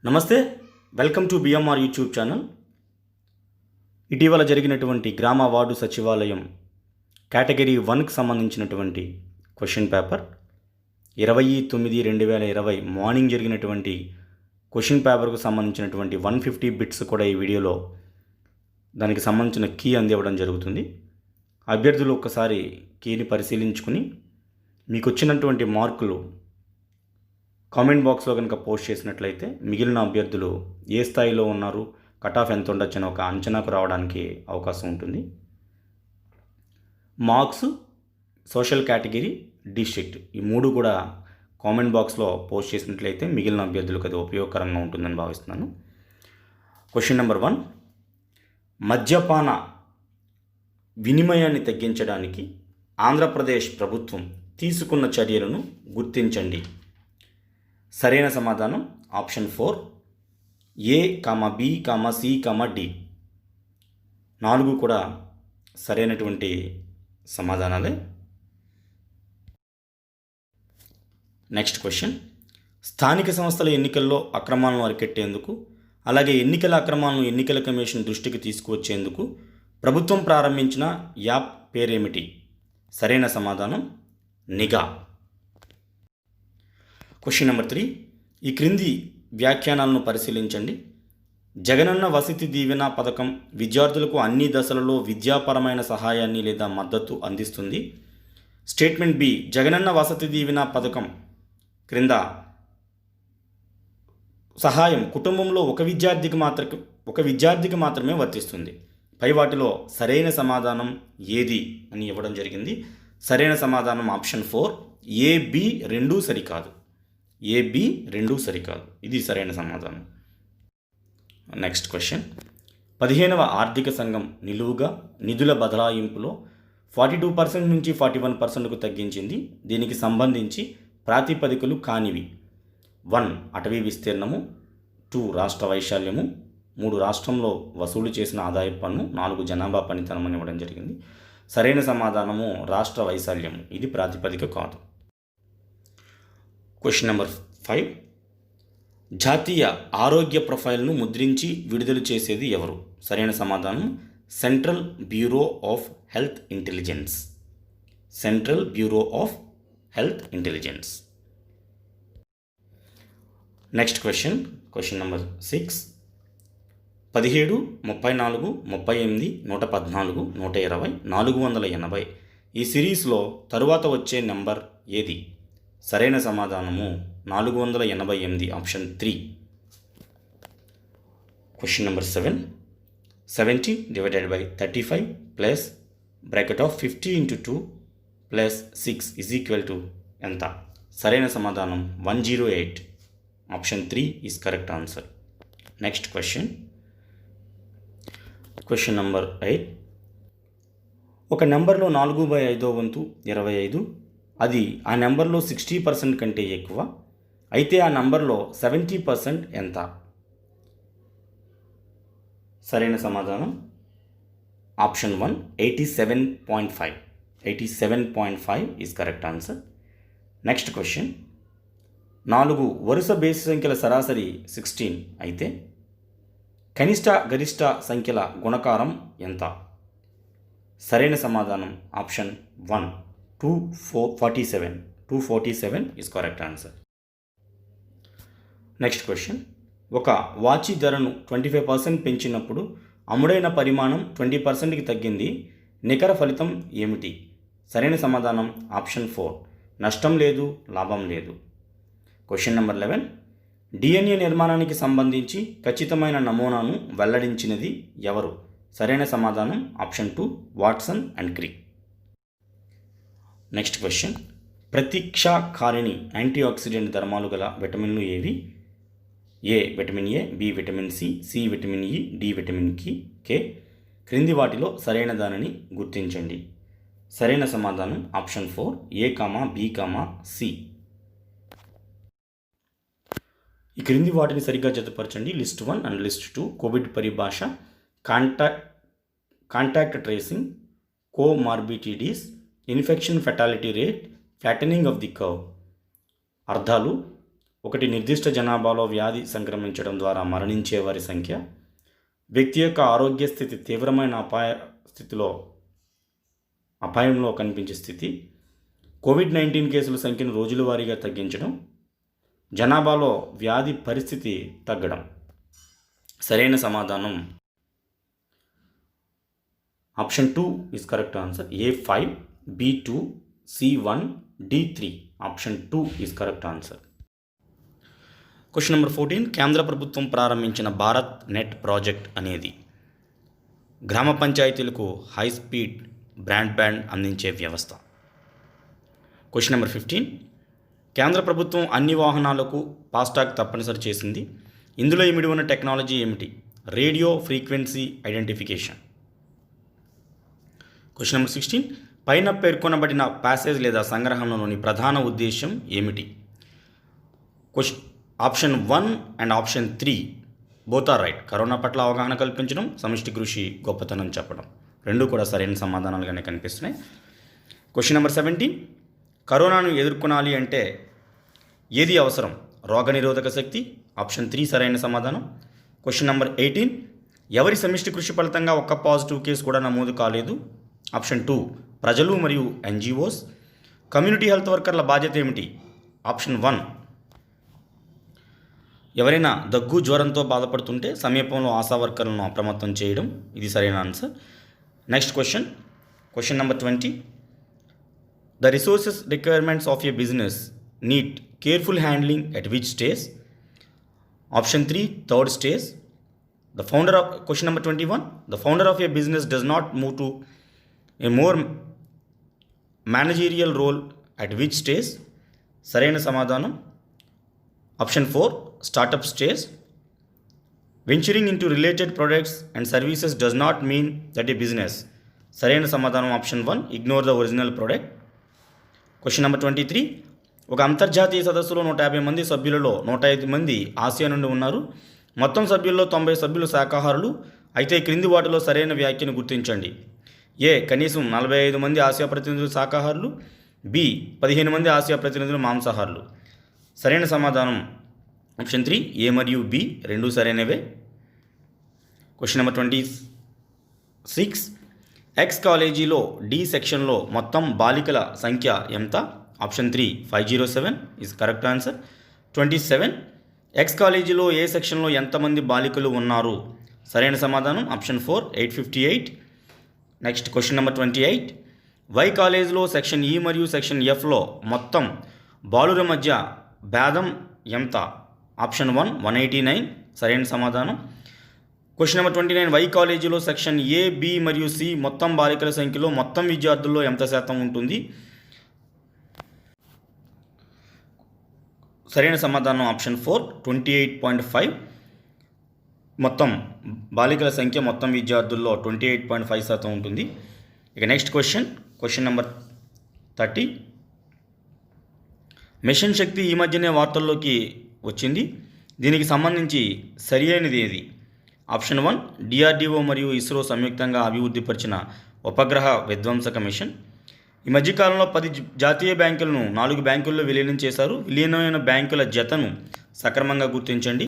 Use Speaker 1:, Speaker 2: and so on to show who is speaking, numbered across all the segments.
Speaker 1: నమస్తే, welcome to BMR YouTube channel. ఇటీవల జరిగినటువంటి గ్రామ వార్డు సచివాలయం కేటగిరీ 1కి సంబంధించినటువంటి క్వశ్చన్ పేపర్ 29/2020 మార్నింగ్ జరిగినటువంటి క్వశ్చన్ పేపర్కు సంబంధించినటువంటి 150 బిట్స్ కూడా ఈ వీడియోలో దానికి సంబంధించిన కీ అందివ్వడం జరుగుతుంది. అభ్యర్థులు ఒక్కసారి కీని పరిశీలించుకుని మీకు వచ్చినటువంటి మార్కులు కామెంట్ బాక్స్లో కనుక పోస్ట్ చేసినట్లయితే మిగిలిన అభ్యర్థులు ఏ స్థాయిలో ఉన్నారు, కట్ ఆఫ్ ఎంత ఉండొచ్చు అని ఒక అంచనాకు రావడానికి అవకాశం ఉంటుంది. మార్క్స్, సోషల్ కేటగిరీ, డిస్ట్రిక్ట్ ఈ మూడు కూడా కామెంట్ బాక్స్లో పోస్ట్ చేసినట్లయితే మిగిలిన అభ్యర్థులకు అది ఉపయోగకరంగా ఉంటుందని భావిస్తున్నాను. క్వశ్చన్ నెంబర్ 1, మద్యపాన వినిమయాన్ని తగ్గించడానికి ఆంధ్రప్రదేశ్ ప్రభుత్వం తీసుకున్న చర్యలను గుర్తించండి. సరైన సమాధానం option 4, A, B, C, D. 4 కూడా సరైనటువంటి సమాధానాలే. నెక్స్ట్ క్వశ్చన్, స్థానిక సంస్థల ఎన్నికల్లో అక్రమాలను అరికెట్టేందుకు అలాగే ఎన్నికల అక్రమాలను ఎన్నికల కమిషన్ దృష్టికి తీసుకువచ్చేందుకు ప్రభుత్వం ప్రారంభించిన యాప్ పేరేమిటి? సరైన సమాధానం నిఘా. క్వశ్చన్ నెంబర్ 3, ఈ క్రింది వ్యాఖ్యానాలను పరిశీలించండి. జగనన్న వసతి దీవెన పథకం విద్యార్థులకు అన్ని దశలలో విద్యాపరమైన సహాయాన్ని లేదా మద్దతు అందిస్తుంది. స్టేట్మెంట్ బి, జగనన్న వసతి దీవెన పథకం క్రింద సహాయం కుటుంబంలో ఒక విద్యార్థికి మాత్రమే వర్తిస్తుంది. పై వాటిలో సరైన సమాధానం ఏది అని ఇవ్వడం జరిగింది. సరైన సమాధానం ఆప్షన్ 4, AB రెండూ సరికాదు. AB రెండూ సరికాదు, ఇది సరైన సమాధానం. నెక్స్ట్ క్వశ్చన్, 15వ ఆర్థిక సంఘం నిలువుగా నిధుల బదలాయింపులో 42% నుంచి 41%కు తగ్గించింది. దీనికి సంబంధించి ప్రాతిపదికలు కానివి: 1, అటవీ విస్తీర్ణము, 2, రాష్ట్ర వైశాల్యము, 3, రాష్ట్రంలో వసూలు చేసిన ఆదాయపు పన్ను, 4, జనాభా పనితనం అని ఇవ్వడం జరిగింది. సరైన సమాధానము రాష్ట్ర వైశాల్యము, ఇది ప్రాతిపదిక కాదు. క్వశ్చన్ నెంబర్ 5, జాతీయ ఆరోగ్య ప్రొఫైల్ను ముద్రించి విడుదల చేసేది ఎవరు? సరైన సమాధానం central bureau of health intelligence. Central bureau of health intelligence. Next question, question number 6, 17, 34, 38, 114, 120, 480 ఈ సిరీస్లో తరువాత వచ్చే నెంబర్ ఏది? సరైన సమాధానము 488, option 3. Question number 7, 70 divided by 35 plus bracket of 50 into 2 plus 6 is equal to ఎంత? సరైన సమాధానం 108, option 3 is correct answer. Next question, question number 8, ఒక నెంబర్లో 4/5వ వంతు 25, అది ఆ నెంబర్లో 60% కంటే ఎక్కువ అయితే ఆ నెంబర్లో 70% ఎంత? సరైన సమాధానం option 1, 87.5. 87.5 is correct answer. Next question, 4 వరుస బేసి సంఖ్యల సరాసరి 16 అయితే కనిష్ట గరిష్ట సంఖ్యల గుణకారం ఎంత? సరైన సమాధానం option 1, 247. 247 is correct answer. Next question, ఒక వాచి ధరను 25% పెంచినప్పుడు అమ్ముడైన పరిమాణం 20%కి తగ్గింది. నికర ఫలితం ఏమిటి? సరైన సమాధానం ఆప్షన్ 4, నష్టం లేదు, లాభం లేదు. క్వశ్చన్ నెంబర్ 11, DNA నిర్మాణానికి సంబంధించి ఖచ్చితమైన నమూనాను వెల్లడించినది ఎవరు? సరైన సమాధానం option 2, Watson and Crick. Next question, ప్రతిక్షాకారిణి యాంటీఆక్సిడెంట్ ధర్మాలు గల విటమిన్లు ఏవి? A, vitamin A, B, vitamin C, vitamin E, D, vitamin K. క్రింది వాటిలో సరైన దానిని గుర్తించండి. సరైన సమాధానం ఆప్షన్ 4, A, B, C. ఈ క్రింది వాటిని సరిగ్గా జతపరచండి. List 1 and list 2. కోవిడ్ పరిభాష, contact tracing, comorbidities, infection fatality rate, flattening of the curve. అర్థాలు: ఒకటి నిర్దిష్ట జనాభాలో వ్యాధి సంక్రమించడం ద్వారా మరణించే వారి సంఖ్య, వ్యక్తి యొక్క ఆరోగ్య స్థితి తీవ్రమైన అపాయంలో కనిపించే స్థితి, కోవిడ్-19 కేసుల సంఖ్యను రోజుల వారీగా తగ్గించడం, జనాభాలో వ్యాధి పరిస్థితి తగ్గడం. సరైన సమాధానం option 2 is correct answer. A5, B2, C1, D3. Option 2 is correct answer. Question number 14. కేంద్ర ప్రభుత్వం ప్రారంభించిన భారత్ నెట్ ప్రాజెక్ట్ అనేది గ్రామ పంచాయతీలకు హై స్పీడ్ బ్రాడ్బ్యాండ్ అందించే వ్యవస్థ. Question number 15. కేంద్ర ప్రభుత్వం అన్ని వాహనాలకు ఫాస్టాగ్ తప్పనిసరి చేసింది. ఇందులో ఇమిడి ఉన్న టెక్నాలజీ ఏమిటి? Radio frequency identification. Question number 16. పైన పేర్కొనబడిన ప్యాసేజ్ లేదా సంగ్రహంలోని ప్రధాన ఉద్దేశం ఏమిటి? Option 1 and option 3 both are right. Corona పట్ల అవగాహన కల్పించడం, సమిష్టి కృషి గొప్పతనం చెప్పడం, రెండు కూడా సరైన సమాధానాలుగానే కనిపిస్తున్నాయి. Question number 17. కరోనాను ఎదుర్కొనాలి అంటే ఏది అవసరం? రోగనిరోధక శక్తి. ఆప్షన్ 3 సరైన సమాధానం. Question number 18. ఎవరి సమిష్టి కృషి ఫలితంగా ఒక్క పాజిటివ్ కేసు కూడా నమోదు కాలేదు? ఆప్షన్ 2 ప్రజలు మరియు NGOs. కమ్యూనిటీ హెల్త్ వర్కర్ల బాధ్యత ఏమిటి? ఆప్షన్ 1 ఎవరైనా దగ్గు జ్వరంతో బాధపడుతుంటే సమీపంలో ఆశా వర్కర్లను అప్రమత్తం చేయడం. ఇది సరైన answer. Next question number 20. The resources requirements of a business need careful handling at which stage? Option 3 third stage. Question number 21. The founder of a business does not move to a more managerial role at which stage? సరైన సమాధానం option 4 startup stage. Venturing into related products and services does not mean that a business. సరైన సమాధానం option 1 ignore the original product. Question number 23. ఒక అంతర్జాతీయ సదస్సులో 150 మంది సభ్యులలో 105 మంది Asia నుండి ఉన్నారు. మొత్తం సభ్యుల్లో 90 సభ్యులు శాకాహారులు. అయితే క్రింది వాటిలో సరైన వ్యాఖ్యను గుర్తించండి. ఏ కనీసం 45 మంది ఆసియా ప్రతినిధులు శాకాహారులు. బి 15 మంది ఆసియా ప్రతినిధులు మాంసాహారులు. సరైన సమాధానం ఆప్షన్ 3 ఏ మరియు బి రెండు సరైనవే. Question number 26. ఎక్స్ కాలేజీలో డి సెక్షన్లో మొత్తం బాలికల సంఖ్య ఎంత? Option 3 507 is correct answer. 27. X కాలేజీలో ఏ సెక్షన్లో ఎంతమంది బాలికలు ఉన్నారు? సరైన సమాధానం option 4 858. Next question number 28. Y కాలేజ్లో సెక్షన్ ఈ మరియు సెక్షన్ ఎఫ్లో మొత్తం బాలుర మధ్య భేదం ఎంత? ఆప్షన్ 1 189 సరైన సమాధానం. Question number 29. వై కాలేజీలో సెక్షన్ ఏ బి మరియు సి మొత్తం బాలికల సంఖ్యలో మొత్తం విద్యార్థుల్లో ఎంత శాతం ఉంటుంది? సరైన సమాధానం ఆప్షన్ 4 28.5. మొత్తం బాలికల సంఖ్య మొత్తం విద్యార్థుల్లో 28.5% ఉంటుంది. ఇక నెక్స్ట్ క్వశ్చన్ నెంబర్ 30. మిషన్ శక్తి ఈ మధ్యనే వార్తల్లోకి వచ్చింది. దీనికి సంబంధించి సరి అయినది ఏది? ఆప్షన్ 1 DRDO మరియు ఇస్రో సంయుక్తంగా అభివృద్ధిపరిచిన ఉపగ్రహ విధ్వంసక మిషన్. ఈ మధ్యకాలంలో 10 జాతీయ బ్యాంకులను 4 బ్యాంకుల్లో విలీనం చేశారు. విలీనమైన బ్యాంకుల జతను సక్రమంగా గుర్తించండి.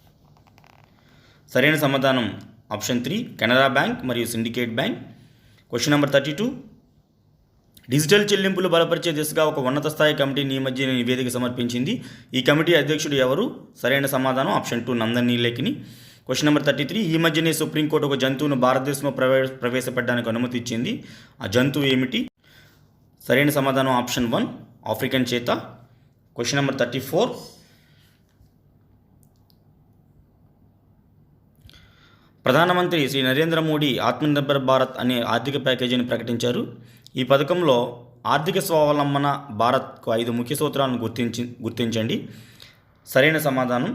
Speaker 1: సరైన సమాధానం ఆప్షన్ 3 కెనరా బ్యాంక్ మరియు syndicate bank. Question number 32. Digital చెల్లింపులు బలపరిచే దిశగా ఒక ఉన్నత స్థాయి కమిటీ ఈ మధ్య నివేదిక సమర్పించింది. ఈ కమిటీ అధ్యక్షుడు ఎవరు? సరైన సమాధానం option 2 Nandan Nilekani. Question number 33. ఈ మధ్యనే సుప్రీంకోర్టు ఒక జంతువును భారతదేశంలో ప్రవేశపెట్టడానికి అనుమతి ఇచ్చింది. ఆ జంతువు ఏమిటి? సరైన సమాధానం ఆప్షన్ 1 ఆఫ్రికన్ చేత. Question number 34. ప్రధానమంత్రి శ్రీ నరేంద్ర మోడీ ఆత్మనిర్భర్ భారత్ అనే ఆర్థిక ప్యాకేజీని ప్రకటించారు. ఈ పథకంలో ఆర్థిక స్వావలంబన భారత్కు 5 ముఖ్య సూత్రాలను గుర్తించండి. సరైన సమాధానం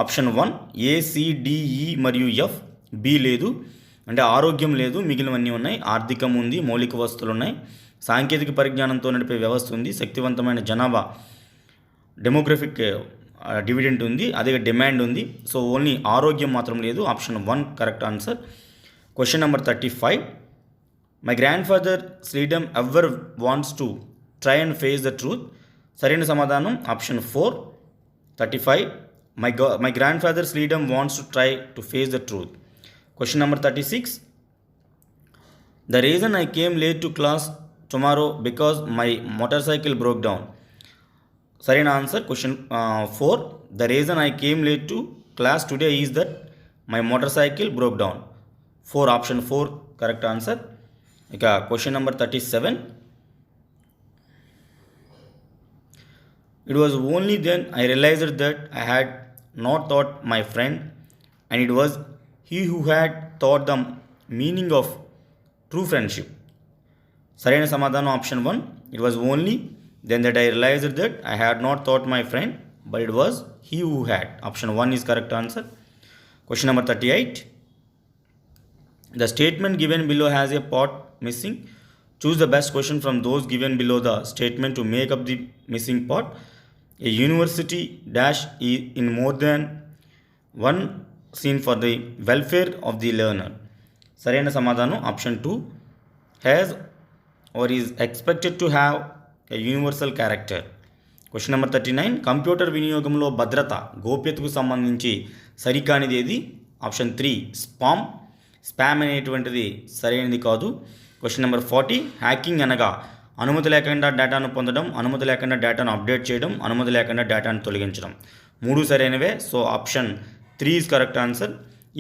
Speaker 1: ఆప్షన్ 1 ACDE మరియు F. బి లేదు, అంటే ఆరోగ్యం లేదు, మిగిలినవన్నీ ఉన్నాయి. ఆర్థికం ఉంది, మౌలిక వస్తువులు ఉన్నాయి, సాంకేతిక పరిజ్ఞానంతో నడిపే వ్యవస్థ ఉంది, శక్తివంతమైన జనాభా డెమోగ్రఫిక్ డివిడెంట్ ఉంది, అదే డిమాండ్ ఉంది. సో ఓన్లీ ఆరోగ్యం మాత్రం లేదు. Option 1 correct answer. Question number 35. My grandfather seldom ever wants to try and face the truth. సరైన సమాధానం option 4 35. My grandfather's freedom wants to try to face the truth. Question number 36. The reason I came late to class tomorrow because my motorcycle broke down. సరైన answer question 4. The reason I came late to class today is that my motorcycle broke down. 4 option 4 correct answer. ఇక question number 37. It was only then I realized that I had not taught my friend and it was he who had taught the meaning of true friendship. సరైన సమాధానం option 1. It was only then that I realized that I had not taught my friend but it was he who had. Option 1 is correct answer. Question number 38. The statement given below has a part missing. Choose the best question from those given below the statement to make up the missing part. A university dash in more than one scene for the welfare of the learner. సరైన సమాధానం option 2. Has or is expected to have a universal character. Question number 39. Computer వినియోగంలో భద్రత గోప్యతకు సంబంధించి సరికానిది ఏది? Option 3 spam అనేటువంటిది సరైనది కాదు. Question number 40. Hacking అనగా అనుమతి లేకుండా డేటాను పొందడం, అనుమతి లేకుండా డేటాను అప్డేట్ చేయడం, అనుమతి లేకుండా డేటాను తొలగించడం. 3 సరైనవే. So option 3 is correct answer.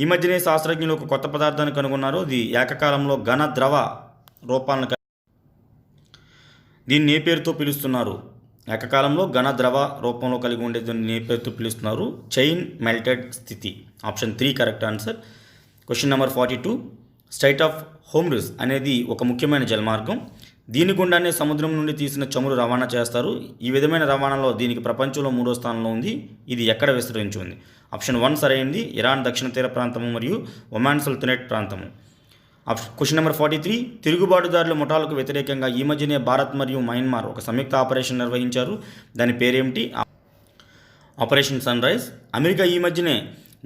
Speaker 1: ఈ మధ్యనే శాస్త్రజ్ఞులు ఒక కొత్త పదార్థాన్ని కనుగొన్నారు. ఇది ఏకకాలంలో ఘన ద్రవ రూపాలను దీన్ని ఏ పేరుతో పిలుస్తున్నారు? ఏకకాలంలో ఘన ద్రవ రూపంలో కలిగి ఉండే దీన్ని ఏ పేరుతో పిలుస్తున్నారు? చైన్ మెల్టెడ్ స్థితి. Option 3 correct answer. Question number 42. Straight of Hormuz అనేది ఒక ముఖ్యమైన జలమార్గం. దీని గుండానే సముద్రం నుండి తీసిన చమురు రవాణా చేస్తారు. ఈ విధమైన రవాణాలో దీనికి ప్రపంచంలో 3వ స్థానంలో ఉంది. ఇది ఎక్కడ విస్తరించి ఉంది? ఆప్షన్ 1 సరైనది. ఇరాన్ దక్షిణ తీర ప్రాంతము మరియు ఒమాన్ సుల్తనేట్ ప్రాంతము. Question number 43. తిరుగుబాటుదారుల ముఠాలకు వ్యతిరేకంగా ఈ మధ్యనే భారత్ మరియు మయన్మార్ ఒక సంయుక్త ఆపరేషన్ నిర్వహించారు. దాని పేరేమిటి? Operation sun rise. అమెరికా ఈ మధ్యనే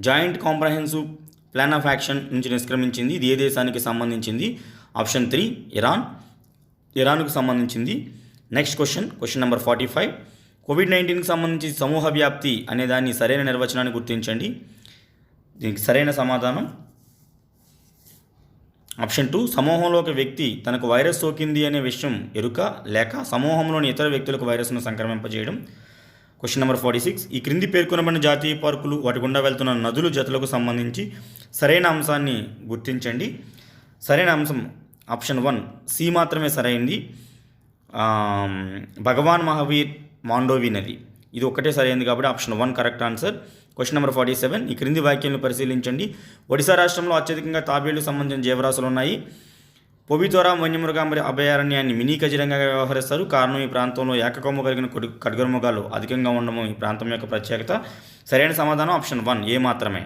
Speaker 1: joint comprehensive plan of action నుంచి నిష్క్రమించింది. ఇది ఏ దేశానికి సంబంధించింది? ఆప్షన్ 3 ఇరాన్కు సంబంధించింది. Next question number 45. కోవిడ్-19కి సంబంధించి సమూహ వ్యాప్తి అనే దాన్ని సరైన నిర్వచనాన్ని గుర్తించండి. దీనికి సరైన సమాధానం ఆప్షన్ 2. సమూహంలో ఒక వ్యక్తి తనకు వైరస్ సోకింది అనే విషయం ఎరుక లేక సమూహంలోని ఇతర వ్యక్తులకు వైరస్ను సంక్రమింపజేయడం. Question number 46. ఈ క్రింది పేర్కొనబడిన జాతీయ పార్కులు వాటి గుండా వెళ్తున్న నదులు జతలకు సంబంధించి సరైన అంశాన్ని గుర్తించండి. సరైన అంశం ఆప్షన్ 1 సి మాత్రమే సరైంది. భగవాన్ మహావీర్ మాండోవి నది ఇది ఒక్కటే సరైనది కాబట్టి option 1 correct answer. Question number 47. ఈ క్రింది వాక్యాలను పరిశీలించండి. ఒడిశా రాష్ట్రంలో అత్యధికంగా తాబేళ్లకు సంబంధించిన జీవరాశులు ఉన్నాయి. పొబితోరా వన్యమృగ అభయారణ్యాన్ని మినీ కజిరంగా వ్యవహరిస్తారు. కారణం ఈ ప్రాంతంలో ఏకకొమ్ము కలిగిన ఖడ్గమృగాలు అధికంగా ఉండడం ఈ ప్రాంతం యొక్క ప్రత్యేకత. సరైన సమాధానం ఆప్షన్ 1 ఏ మాత్రమే.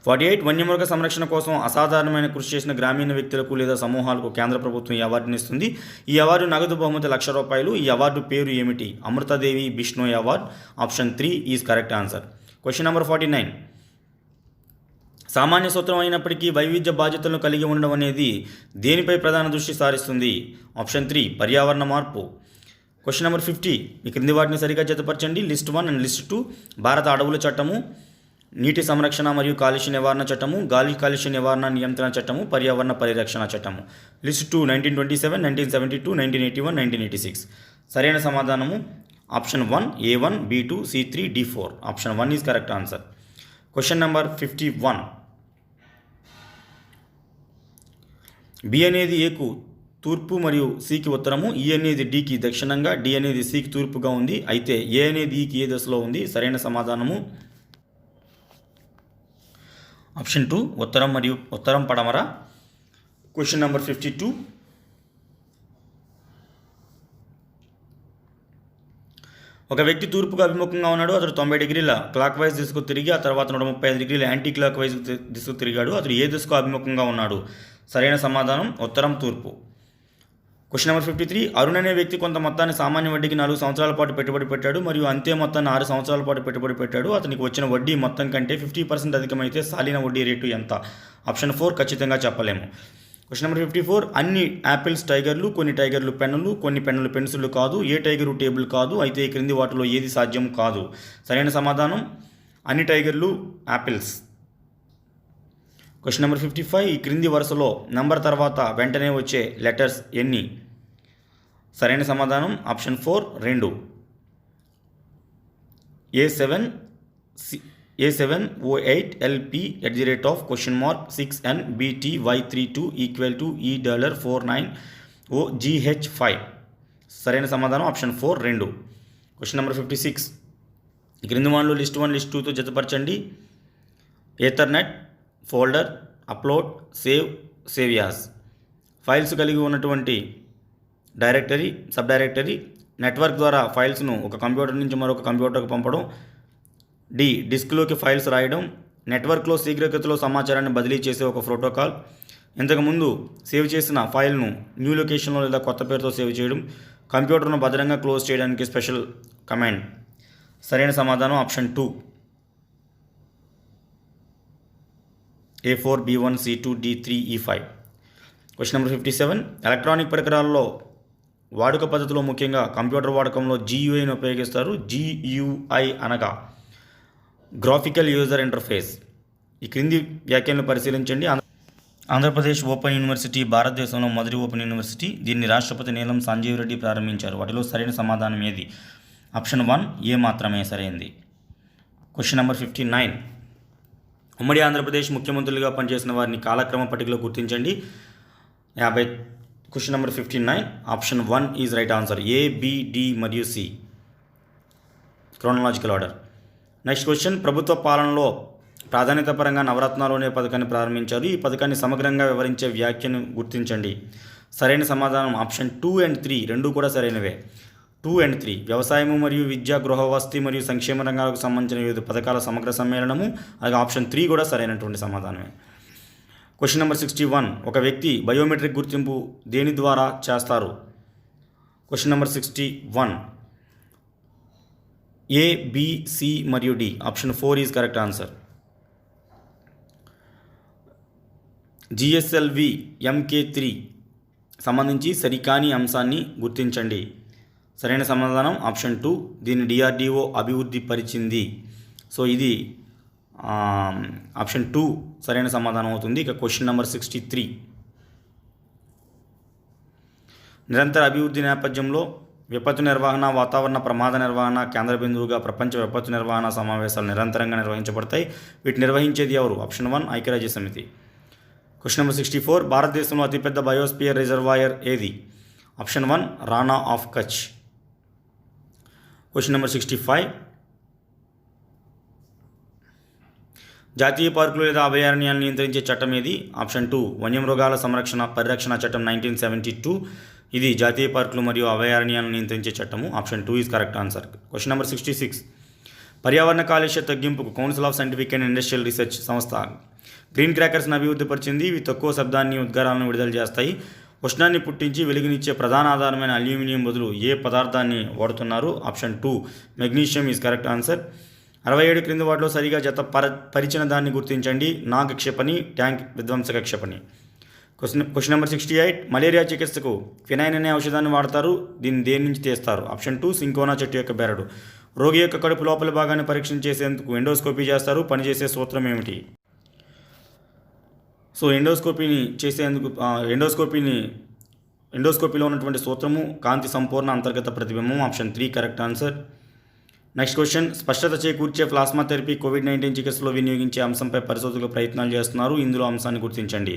Speaker 1: 48. వన్యమృగ సంరక్షణ కోసం అసాధారణమైన కృషి చేసిన గ్రామీణ వ్యక్తులకు లేదా సమూహాలకు కేంద్ర ప్రభుత్వం ఈ అవార్డుని ఇస్తుంది. ఈ అవార్డు నగదు బహుమతి ₹1,00,000. ఈ అవార్డు పేరు ఏమిటి? Amrita Devi Bishnoi award. Option 3 is correct answer. Question number 49. సామాన్య సూత్రం అయినప్పటికీ వైవిధ్య బాధ్యతలను కలిగి ఉండడం అనేది దేనిపై ప్రధాన దృష్టి సారిస్తుంది? ఆప్షన్ 3 పర్యావరణ మార్పు. Question number 50. ఈ క్రింది వాటిని సరిగా జతపరచండి. List 1 and list 2. భారత అడవుల చట్టము, నీటి సంరక్షణ మరియు కాలుష్య నివారణ చట్టము, గాలి కాలుష్య నివారణ నియంత్రణ చట్టము, పర్యావరణ పరిరక్షణ చట్టము. లిస్ట్ 2 1927, 1972, 1981, 1986. సరైన సమాధానము option 1 A1, B2, C3, D4. Option 1 is correct answer. Question number 51. B అనేది ఏకు తూర్పు మరియు సికి ఉత్తరము, ఈ అనేది డికి దక్షిణంగా, డి అనేది సికి తూర్పుగా ఉంది. అయితే ఏ అనేది ఈకి ఏ దశలో ఉంది? సరైన సమాధానము ఆప్షన్ 2 ఉత్తరం పడమర. Question number 52. ఒక వ్యక్తి తూర్పుకు అభిముఖంగా ఉన్నాడు. అతడు 90 డిగ్రీల క్లాక్ వైజ్ దిశకు తిరిగి ఆ తర్వాత 135 డిగ్రీల యాంటీ క్లాక్ వైజ్ దిశకు తిరిగాడు. అతడు ఏ దిశకు అభిముఖంగా ఉన్నాడు? సరైన సమాధానం ఉత్తరం తూర్పు. Question number 53. అరుణ్ అనే వ్యక్తి కొంత మొత్తాన్ని సామాన్య వడ్డీకి 4 సంవత్సరాల పాటు పెట్టుబడి పెట్టాడు మరియు అంతే మొత్తాన్ని 6 సంవత్సరాల పాటు పెట్టుబడి పెట్టాడు. అతనికి వచ్చిన వడ్డీ మొత్తం కంటే 50% అధికమైతే సాలిన వడ్డీ రేటు ఎంత? ఆప్షన్ 4 ఖచ్చితంగా చెప్పలేము. క్వశ్చన్ నెంబర్ 54, అన్ని యాపిల్స్ టైగర్లు, కొన్ని టైగర్లు పెన్నులు, కొన్ని పెన్నులు పెన్సిళ్ళు కాదు, ఏ టైగరు టేబుల్ కాదు, అయితే ఈ క్రింది వాటిలో ఏది సాధ్యం కాదు. సరైన సమాధానం అన్ని టైగర్లు యాపిల్స్. క్వశ్చన్ నెంబర్ 55, ఈ క్రింది వరుసలో నంబర్ తర్వాత వెంటనే వచ్చే లెటర్స్ ఎన్ని? సరైన సమాధానం ఆప్షన్ 4 2. A7O8LP @6NBTY32 $E$49OGH5. సరైన సమాధానం ఆప్షన్ 4 2. క్వశ్చన్ నెంబర్ 56, ఈ క్రింది వాటిలో లిస్ట్ 1 లిస్ట్ 2తో జతపరచండి. Ethernet, folder, upload, save as. Files కలిగి ఉన్నటువంటి డైరెక్టరీ, సబ్ డైరెక్టరీ. నెట్వర్క్ ద్వారా ఫైల్స్ను ఒక కంప్యూటర్ నుంచి మరొక కంప్యూటర్కు పంపడం. డిస్క్లోకి ఫైల్స్ రాయడం. నెట్వర్క్లో శీఘ్రగతిలో సమాచారాన్ని బదిలీ చేసే ఒక ప్రోటోకాల్. ఇంతకుముందు సేవ్ చేసిన ఫైల్ను న్యూ లొకేషన్లో లేదా కొత్త పేరుతో సేవ్ చేయడం. కంప్యూటర్ను భద్రంగా క్లోజ్ చేయడానికి స్పెషల్ కమాండ్. సరైన సమాధానం option 2. A4 B1 C2 D3 E5. Question number 57, electronic పరికరాల్లో వాడుక పద్ధతిలో ముఖ్యంగా కంప్యూటర్ వాడకంలో GUIని ఉపయోగిస్తారు. GUI అనగా గ్రాఫికల్ యూజర్ ఇంటర్ఫేస్. ఈ క్రింది వ్యాఖ్యలను పరిశీలించండి. ఆంధ్రప్రదేశ్ ఓపెన్ యూనివర్సిటీ భారతదేశంలో మొదటి ఓపెన్ యూనివర్సిటీ. దీన్ని రాష్ట్రపతి నీలం సంజీవ్ రెడ్డి ప్రారంభించారు. వాటిలో సరైన సమాధానం ఏది? ఆప్షన్ 1 ఏ మాత్రమే సరైనది. క్వశ్చన్ నెంబర్ 59, ఉమ్మడి ఆంధ్రప్రదేశ్ ముఖ్యమంత్రులుగా పనిచేసిన వారిని కాలక్రమ పట్టికలో గుర్తించండి. 50. Question number 59, option 1 is right answer. A, B, D మరియు C chronological order. Next question, ప్రభుత్వ పాలనలో ప్రాధాన్యత పరంగా నవరత్నాలు అనే పథకాన్ని ప్రారంభించారు. ఈ పథకాన్ని సమగ్రంగా వివరించే వ్యాఖ్యను గుర్తించండి. సరైన సమాధానం ఆప్షన్ 2 and 3 రెండు కూడా సరైనవే. 2 and 3 వ్యవసాయము మరియు విద్య, గృహ వసతి మరియు సంక్షేమ రంగాలకు సంబంధించిన వివిధ పథకాల సమగ్ర సమ్మేళనము. అలాగే ఆప్షన్ 3 కూడా సరైనటువంటి సమాధానమే. క్వశ్చన్ నెంబర్ 61, ఒక వ్యక్తి బయోమెట్రిక్ గుర్తింపు దేని ద్వారా చేస్తారు? Question number 61, A, B, C మరియు D. Option 4 is correct answer. GSLV MK3 సంబంధించి సరికాని అంశాన్ని గుర్తించండి. సరైన సమాధానం ఆప్షన్ 2. దీన్ని DRDO అభివృద్ధి పరిచింది. సో ఇది ఆప్షన్ 2 సరైన సమాధానం అవుతుంది. ఇక క్వశ్చన్ నెంబర్ 63, నిరంతర అభివృద్ధి నేపథ్యంలో విపత్తు నిర్వహణ, వాతావరణ ప్రమాద నిర్వహణ కేంద్ర బిందువుగా ప్రపంచ విపత్తు నిర్వహణ సమావేశాలు నిరంతరంగా నిర్వహించబడతాయి. వీటిని నిర్వహించేది ఎవరు? ఆప్షన్ 1 ఐక్యరాజ్య సమితి. క్వశ్చన్ నెంబర్ 64, భారతదేశంలో అతిపెద్ద బయోస్పియర్ రిజర్వాయర్ ఏది? Option 1 Rana of Kutch. Question number 65, జాతీయ పార్కులు లేదా అభయారణ్యాలను నియంత్రించే చట్టం ఏది? ఆప్షన్ 2 వన్యమృగాల పరిరక్షణ చట్టం 1972. ఇది జాతీయ పార్కులు మరియు అభయారణ్యాలను నియంత్రించే చట్టము. Option 2 is correct answer. Question number 66, పర్యావరణ కాలుష్య తగ్గింపుకు Council of Scientific and Industrial Research సంస్థ గ్రీన్ క్రాకర్స్ని అభివృద్ధి పరిచింది. ఇవి తక్కువ శబ్దాన్ని, ఉద్గారాలను విడుదల చేస్తాయి. ఉష్ణాన్ని పుట్టించి వెలుగునిచ్చే ప్రధాన ఆధారమైన అల్యూమినియం బదులు ఏ పదార్థాన్ని వాడుతున్నారు? Option 2 magnesium is correct answer. 67 క్రింది వాటిలో సరిగా పరిచిన దాన్ని గుర్తించండి. నాగ్ క్షిపణి, ట్యాంక్ విధ్వంసక క్షిపణి. క్వశ్చన్ నెంబర్ 68, మలేరియా చికిత్సకు ఫినైన్ అనే ఔషధాన్ని వాడతారు. దీన్ని దేని నుంచి తీస్తారు? ఆప్షన్ 2 సింకోనా చెట్టు యొక్క బెరడు. రోగి యొక్క కడుపు లోపల భాగాన్ని పరీక్ష చేసేందుకు ఎండోస్కోపీ చేస్తారు. పనిచేసే సూత్రం ఏమిటి? సో ఎండోస్కోపీలో ఉన్నటువంటి సూత్రము కాంతి సంపూర్ణ అంతర్గత ప్రతిబింబం. Option 3 correct answer. Next question, స్పష్టత చేకూర్చే ప్లాస్మా థెరపీ కోవిడ్-19 చికిత్సలో వినియోగించే అంశంపై పరిశోధకులు ప్రయత్నాలు చేస్తున్నారు. ఇందులో అంశాన్ని గుర్తించండి.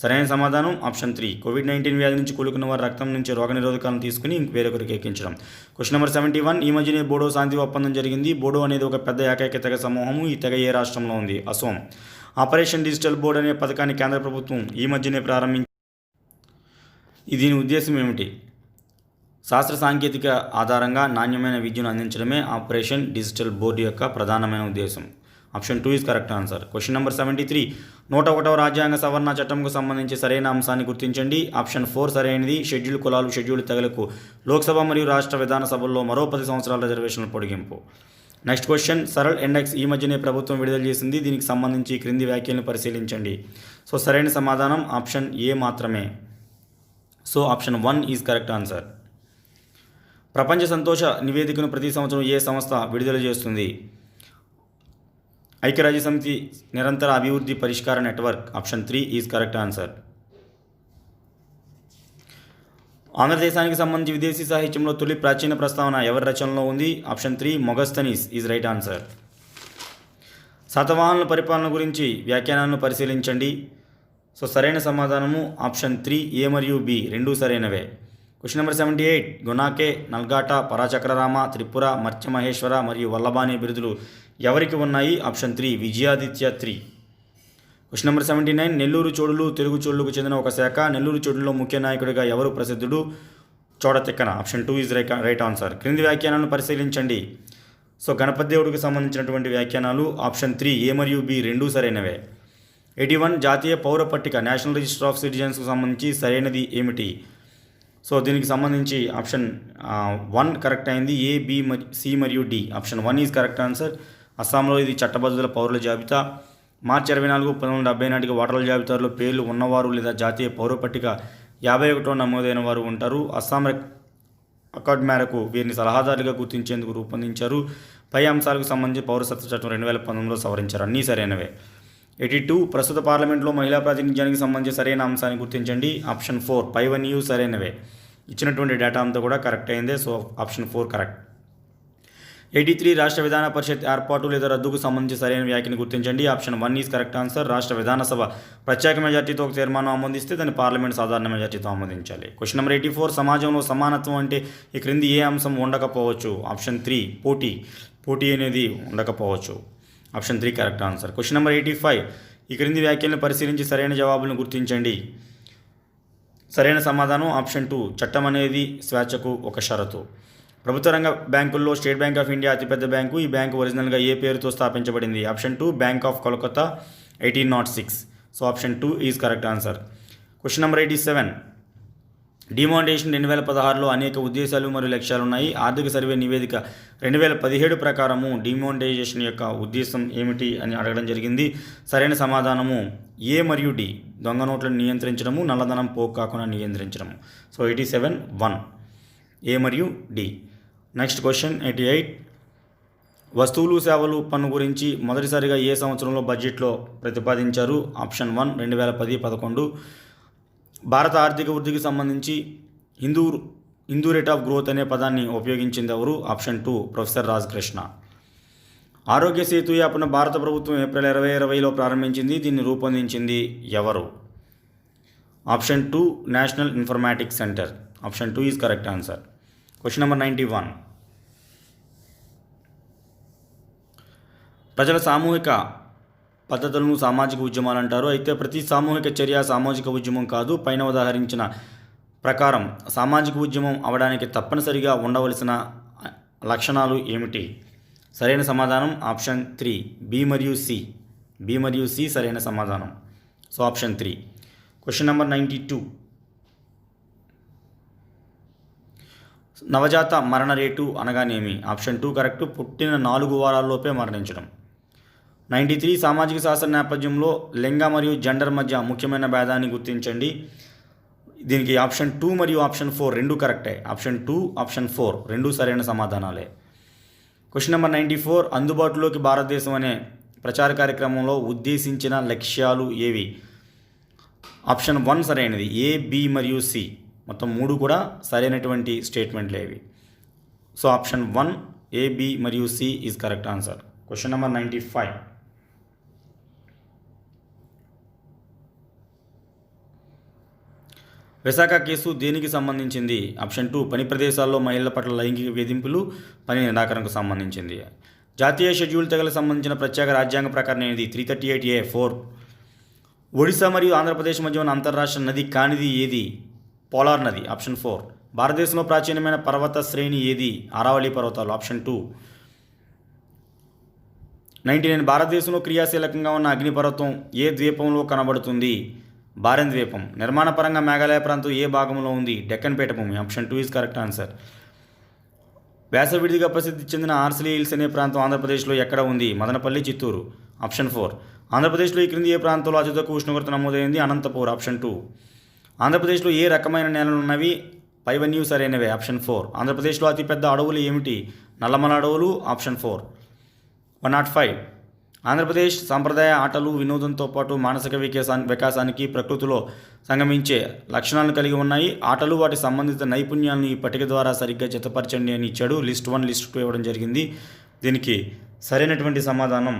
Speaker 1: సరైన సమాధానం ఆప్షన్ 3 కోవిడ్-19 వ్యాధి నుంచి కోలుకున్న వారి రక్తం నుంచి రోగనిరోధకాలను తీసుకుని వేరొకరికి ఎక్కించడం. క్వశ్చన్ నెంబర్ 71, ఈ మధ్యనే బోడో శాంతి ఒప్పందం జరిగింది. బోడో అనేది ఒక పెద్ద ఏకైక తెగ సమూహము. ఈ తెగ ఏ రాష్ట్రంలో ఉంది? అసోం. ఆపరేషన్ డిజిటల్ బోర్డ్ అనే పథకాన్ని కేంద్ర ప్రభుత్వం ఈ మధ్యనే ప్రారంభించింది. దీని ఉద్దేశం ఏమిటి? శాస్త్ర సాంకేతిక ఆధారంగా నాణ్యమైన విద్యను అందించడమే ఆపరేషన్ డిజిటల్ బోర్డు యొక్క ప్రధానమైన ఉద్దేశం. Option 2 is correct answer. Question number 73, 101వ రాజ్యాంగ సవరణ చట్టంకు సంబంధించి సరైన అంశాన్ని గుర్తించండి. ఆప్షన్ 4 సరైనది. షెడ్యూల్ కులాలు, షెడ్యూల్ తెగలకు లోక్సభ మరియు రాష్ట్ర విధానసభల్లో మరో 10 సంవత్సరాల రిజర్వేషన్ల పొడిగింపు. నెక్స్ట్ క్వశ్చన్, సరళ్ ఇండెక్స్ ఈ మధ్యనే ప్రభుత్వం విడుదల చేసింది. దీనికి సంబంధించి క్రింది వ్యాఖ్యలను పరిశీలించండి. సో సరైన సమాధానం ఆప్షన్ ఏ మాత్రమే. So option 1 is correct answer. ప్రపంచ సంతోష నివేదికను ప్రతి సంవత్సరం ఏ సంస్థ విడుదల చేస్తుంది? ఐక్యరాజ్య సమితి నిరంతర అభివృద్ధి పరిష్కార network. Option 3 is correct answer. ఆంధ్రదేశానికి సంబంధించి విదేశీ సాహిత్యంలో తొలి ప్రాచీన ప్రస్తావన ఎవరి రచనలో ఉంది? Option 3 Megasthenes is right answer. శాతవాహనుల పరిపాలన గురించి వ్యాఖ్యానాలను పరిశీలించండి. సో సరైన సమాధానము ఆప్షన్ 3 ఏ మరియు బి రెండూ సరైనవే. క్వశ్చన్ నెంబర్ 78, గుణాకే, నల్గాట, పరాచక్రరామ, త్రిపుర, మత్స్యమహేశ్వర మరియు వల్లభాని బిరుదులు ఎవరికి ఉన్నాయి? Option 3 Vijayaditya 3. Question number 79, Nellore చోడులు తెలుగు చోడులకు చెందిన ఒక శాఖ. నెల్లూరు చోడుల్లో ముఖ్య నాయకుడిగా ఎవరు ప్రసిద్ధుడు? Chodatikkana. Option 2 is right answer. క్రింది వ్యాఖ్యానాలను పరిశీలించండి. సో గణపతి దేవుడికి సంబంధించినటువంటి వ్యాఖ్యానాలు ఆప్షన్ 3 ఏ మరియు బి రెండూ సరైనవే. 81, జాతీయ పౌర పట్టిక నేషనల్ రిజిస్టర్ ఆఫ్ సిటిజన్స్కు సంబంధించి సరైనది ఏమిటి? సో దీనికి సంబంధించి ఆప్షన్ 1 కరెక్ట్ అయింది. ఏ, బి, సి మరియు D. Option 1 is correct answer. అస్సాంలో ఇది చట్టబద్ధుల పౌరుల జాబితా. మార్చి 24, 1970 నాటికి ఓటర్ల జాబితాలో పేర్లు ఉన్నవారు లేదా జాతీయ పౌర పట్టిక 51వ నమోదైన వారు ఉంటారు. అస్సాం అకార్డ్ మేరకు వీరిని సలహాదారులుగా గుర్తించేందుకు రూపొందించారు. పై అంశాలకు సంబంధించి పౌరసత్వ చట్టం 2019లో సవరించారు. అన్నీ సరైనవే. 82, ప్రస్తుత పార్లమెంట్లో మహిళా ప్రాతినిధ్యానికి సంబంధించి సరైన అంశాన్ని గుర్తించండి. ఆప్షన్ 4 పైవన్నీ సరైనవే. ఇచ్చినటువంటి డేటా అంతా కూడా కరెక్ట్ అయిందే. So option 4 correct. 83, రాష్ట్ర విధాన పరిషత్ ఏర్పాటు లేదా రద్దుకు సంబంధించి సరైన వ్యాఖ్యను గుర్తించండి. Option 1 is correct answer. రాష్ట్ర విధానసభ ప్రత్యేక మెజార్టీతో ఒక తీర్మానం ఆమోదిస్తే దాన్ని పార్లమెంట్ సాధారణ మెజార్టీతో ఆమోదించాలి. క్వశ్చన్ నెంబర్ 84, సమాజంలో సమానత్వం అంటే ఈ క్రింది ఏ అంశం ఉండకపోవచ్చు? ఆప్షన్ 3 పోటీ అనేది ఉండకపోవచ్చు. Option 3 correct answer. Question number 85, ఈ క్రింది వ్యాఖ్యలను పరిశీలించి సరైన జవాబులను గుర్తించండి. సరైన సమాధానం ఆప్షన్ 2 చట్టం అనేది స్వేచ్ఛకు ఒక షరతు. ప్రభుత్వ రంగ బ్యాంకుల్లో స్టేట్ బ్యాంక్ ఆఫ్ ఇండియా అతిపెద్ద బ్యాంకు. ఈ బ్యాంకు ఒరిజినల్గా ఏ పేరుతో స్థాపించబడింది? Option 2 Bank of Kolkata 1806. So option 2 is correct answer. Question number 87, demonetisation 2016లో అనేక ఉద్దేశాలు మరియు లక్ష్యాలు ఉన్నాయి. ఆర్థిక సర్వే నివేదిక 2017 ప్రకారము డిమానిటైజేషన్ యొక్క ఉద్దేశం ఏమిటి అని అడగడం జరిగింది. సరైన సమాధానము ఏ మరియు డి, దొంగ నోట్లను నియంత్రించడము, నల్లధనం పోగు కాకుండా నియంత్రించడము. సో 87 1 ఏ మరియు డి. నెక్స్ట్ క్వశ్చన్ 88, వస్తువులు సేవలు పన్ను గురించి మొదటిసారిగా ఏ సంవత్సరంలో బడ్జెట్లో ప్రతిపాదించారు? ఆప్షన్ 1 2010-11. భారత ఆర్థిక వృద్ధికి సంబంధించి హిందూ రేట్ ఆఫ్ గ్రోత్ అనే పదాన్ని ఉపయోగించింది ఎవరు? Option 2 professor Rajakrishna. ఆరోగ్య సేతు యాప్ను భారత ప్రభుత్వం ఏప్రిల్ 2020లో ప్రారంభించింది. దీన్ని రూపొందించింది ఎవరు? Option 2 national informatics centre. Option 2 is correct answer. Question number 91, ప్రజల సామూహిక పద్ధతులను సామాజిక ఉద్యమాలు అంటారు. అయితే ప్రతి సామూహిక చర్య సామాజిక ఉద్యమం కాదు. పైన ఉదాహరించిన ప్రకారం సామాజిక ఉద్యమం అవడానికి తప్పనిసరిగా ఉండవలసిన లక్షణాలు ఏమిటి? సరైన సమాధానం ఆప్షన్ 3 బి మరియు సి సరైన సమాధానం. So option 3. క్వశ్చన్ నెంబర్ 92, నవజాత మరణ రేటు అనగానేమి? Option 2 correct. పుట్టిన 4 వారాల్లోపే మరణించడం. 93, సామాజిక శాస్త్ర నేపథ్యంలో లింగ మరియు జెండర్ మధ్య ముఖ్యమైన భేదాన్ని గుర్తించండి. దీనికి ఆప్షన్ 2 మరియు ఆప్షన్ 4 రెండూ కరెక్టే. ఆప్షన్ 2 ఆప్షన్ 4 రెండూ సరైన సమాధానాలే. క్వశ్చన్ నెంబర్ 94, అందుబాటులోకి భారతదేశం అనే ప్రచార కార్యక్రమంలో ఉద్దేశించిన లక్ష్యాలు ఏవి? ఆప్షన్ 1 సరైనది. ఏ, బి మరియు సి మొత్తం 3 కూడా సరైనటువంటి స్టేట్మెంట్లు ఏవి? సో ఆప్షన్ 1 ఏ, బి మరియు C is correct answer. Question number 95, Vishaka case దేనికి సంబంధించింది? ఆప్షన్ 2 పని ప్రదేశాల్లో మహిళల పట్ల లైంగిక వేధింపులు, పని నిరాకరణకు సంబంధించింది. జాతీయ షెడ్యూల్ తెగలకు సంబంధించిన ప్రత్యేక రాజ్యాంగ ప్రకటన ఏది? 338A(4). ఒడిశా మరియు ఆంధ్రప్రదేశ్ మధ్య ఉన్న అంతర్రాష్ట్ర నది కానిది ఏది? పోలార్ నది. ఆప్షన్ 4. భారతదేశంలో ప్రాచీనమైన పర్వత శ్రేణి ఏది? అరావళి పర్వతాలు. ఆప్షన్ 2. 99, భారతదేశంలో క్రియాశీలకంగా ఉన్న అగ్నిపర్వతం ఏ ద్వీపంలో కనబడుతుంది? బారెన్ ద్వీపం. నిర్మాణపరంగా మేఘాలయ ప్రాంతం ఏ భాగంలో ఉంది? డెక్కన్ పీఠభూమి. Option 2 is correct answer. వేసవిడిదిగా ప్రసిద్ధి చెందిన ఆర్సిలీ హిల్స్ అనే ప్రాంతం ఆంధ్రప్రదేశ్లో ఎక్కడ ఉంది? మదనపల్లి, చిత్తూరు. ఆప్షన్ 4. ఆంధ్రప్రదేశ్లో ఈ క్రింది ఏ ప్రాంతంలో అతి తక్కువ ఉష్ణోగ్రత నమోదైంది? అనంతపూర్. ఆప్షన్ 2. ఆంధ్రప్రదేశ్లో ఏ రకమైన నేలలు ఉన్నవి? పైవన్యూ సరైనవే. ఆప్షన్ 4. ఆంధ్రప్రదేశ్లో అతిపెద్ద అడవులు ఏమిటి? నల్లమల అడవులు. ఆప్షన్ 4. 105. ఆంధ్రప్రదేశ్ సాంప్రదాయ ఆటలు వినోదంతో పాటు మానసిక వికాసానికి ప్రకృతిలో సంగమించే లక్షణాలను కలిగి ఉన్నాయి. ఆటలు వాటి సంబంధిత నైపుణ్యాలను ఈ పట్టిక ద్వారా సరిగ్గా జతపరచండి అని ఇచ్చాడు. లిస్ట్ 1, లిస్ట్ 2 ఇవ్వడం జరిగింది. దీనికి సరైనటువంటి సమాధానం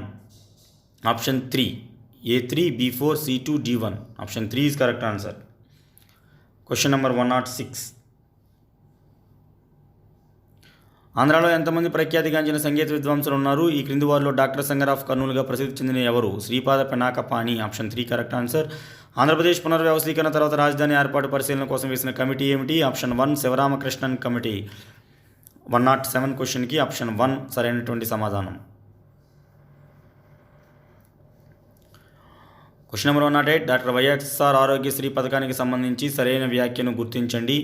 Speaker 1: option 3. A3, B4, C2, D1. Option 3 is correct answer. Question number 106. ఆంధ్రాలో ఎంతమంది ప్రఖ్యాతిగాంచిన సంగీత విద్వాంసులు ఉన్నారు? ఈ క్రింది వారిలో డాక్టర్ సంగర్ ఆఫ్ కర్నూలుగా ప్రసిద్ధి చెందిన ఎవరు? Sripada Pinakapani. Option 3 correct answer. Andhra Pradesh పునర్వ్యవస్థీకరణ తర్వాత రాజధాని ఏర్పాటు పరిశీలన కోసం వేసిన కమిటీ ఏమిటి? Option 1 Sivaramakrishnan committee. 107 క్వశ్చన్కి ఆప్షన్ 1 సరైనటువంటి సమాధానం. Question number 108. Doctor YSR Aarogyasri పథకానికి సంబంధించి సరైన వ్యాఖ్యను గుర్తించండి.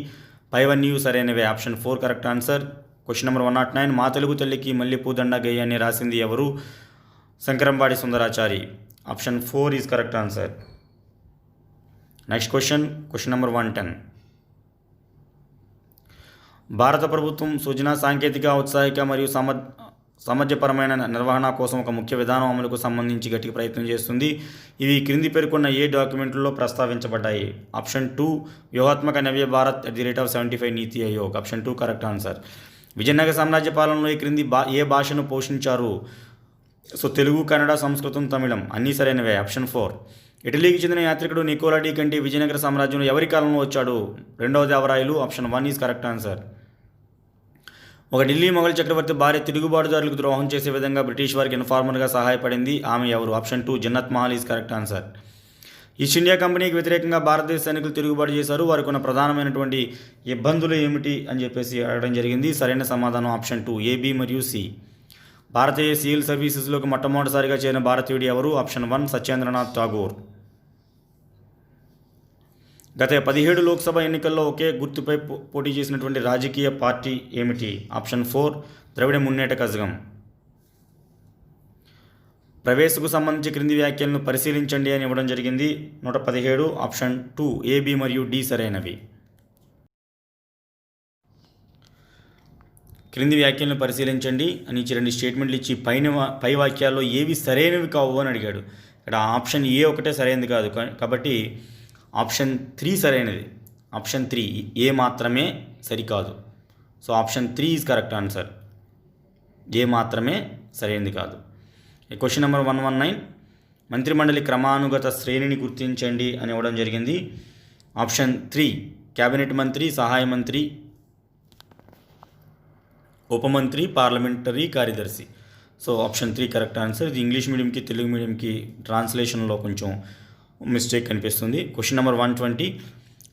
Speaker 1: పైవన్యూ సరైనవే. Option 4 correct answer. Question number 109. మా తెలుగు తల్లికి మల్లెపూ దండ గేయాన్ని రాసింది ఎవరు? Sankarambadi Sundarachari. Option 4 is correct answer. Next question number 110. భారత ప్రభుత్వం సృజన, సాంకేతిక, ఔత్సాహిక మరియు సమాజపరమైన నిర్వహణ కోసం ఒక ముఖ్య విధానం అమలుకు సంబంధించి గట్టిగా ప్రయత్నం చేస్తుంది. ఇవి క్రింది పేర్కొన్న ఏ డాక్యుమెంట్లో ప్రస్తావించబడ్డాయి? ఆప్షన్ 2 వ్యూహాత్మక నవ్య భారత్ @75 నీతి Aayog. Option 2 correct answer. Vijayanagara సామ్రాజ్య పాలనలో ఈ క్రింది ఏ భాషను పోషించారు? సో తెలుగు, కన్నడ, సంస్కృతం, తమిళం. అన్నీ సరైనవే. ఆప్షన్ 4. ఇటలీకి చెందిన యాత్రికుడు నికోలా డి కంటి విజయనగర సామ్రాజ్యంలో ఎవరి కాలంలో వచ్చాడు? 2వ Devarayalu. Option 1 is correct answer. ఒక ఢిల్లీ మొఘల్ చక్రవర్తి భార్య తిరుగుబాటుదారులకు ద్రోహం చేసే విధంగా బ్రిటిష్ వారికి ఇన్ఫార్మర్గా సహాయపడింది. ఆమె ఎవరు? Option 2 Jannat Mahal is correct answer. East India కంపెనీకి వ్యతిరేకంగా భారతదేశ సైనికులు తిరుగుబాటు చేశారు. వారికి ఉన్న ప్రధానమైనటువంటి ఇబ్బందులు ఏమిటి అని చెప్పేసి అడగడం జరిగింది. సరైన సమాధానం ఆప్షన్ 2 A, B మరియు C. భారతీయ సివిల్ సర్వీసెస్లోకి మొట్టమొదటిసారిగా చేరిన భారతీయుడు ఎవరు? ఆప్షన్ 1 సత్యేంద్రనాథ్ ఠాగూర్. గత 17 లోక్సభ ఎన్నికల్లో ఒకే గుర్తుపై పోటీ చేసినటువంటి రాజకీయ పార్టీ ఏమిటి? ఆప్షన్ 4 ద్రవిడ మున్నేట కజగం. ప్రవేశకు సంబంధించి క్రింది వ్యాఖ్యలను పరిశీలించండి అని ఇవ్వడం జరిగింది. 117. ఆప్షన్ 2 A, B మరియు D సరైనవి. క్రింది వ్యాఖ్యలను పరిశీలించండి అని ఇచ్చి 2 స్టేట్మెంట్లు ఇచ్చి పై వాక్యాల్లో ఏవి సరైనవి కావు అని అడిగాడు. ఇక్కడ ఆప్షన్ ఏ ఒకటే సరైనది కాదు, కాబట్టి ఆప్షన్ 3 సరైనది. ఆప్షన్ 3 ఏ మాత్రమే సరికాదు. So option 3 is correct answer. A మాత్రమే సరైనది కాదు. Question number 119. మంత్రిమండలి క్రమానుగత శ్రేణిని గుర్తించండి అని ఇవ్వడం జరిగింది. ఆప్షన్ 3 క్యాబినెట్ మంత్రి, సహాయ మంత్రి, ఉపమంత్రి, పార్లమెంటరీ కార్యదర్శి. So option 3 correct answer. ఇది ఇంగ్లీష్ మీడియంకి తెలుగు మీడియంకి ట్రాన్స్లేషన్లో కొంచెం మిస్టేక్ కనిపిస్తుంది. Question number 120.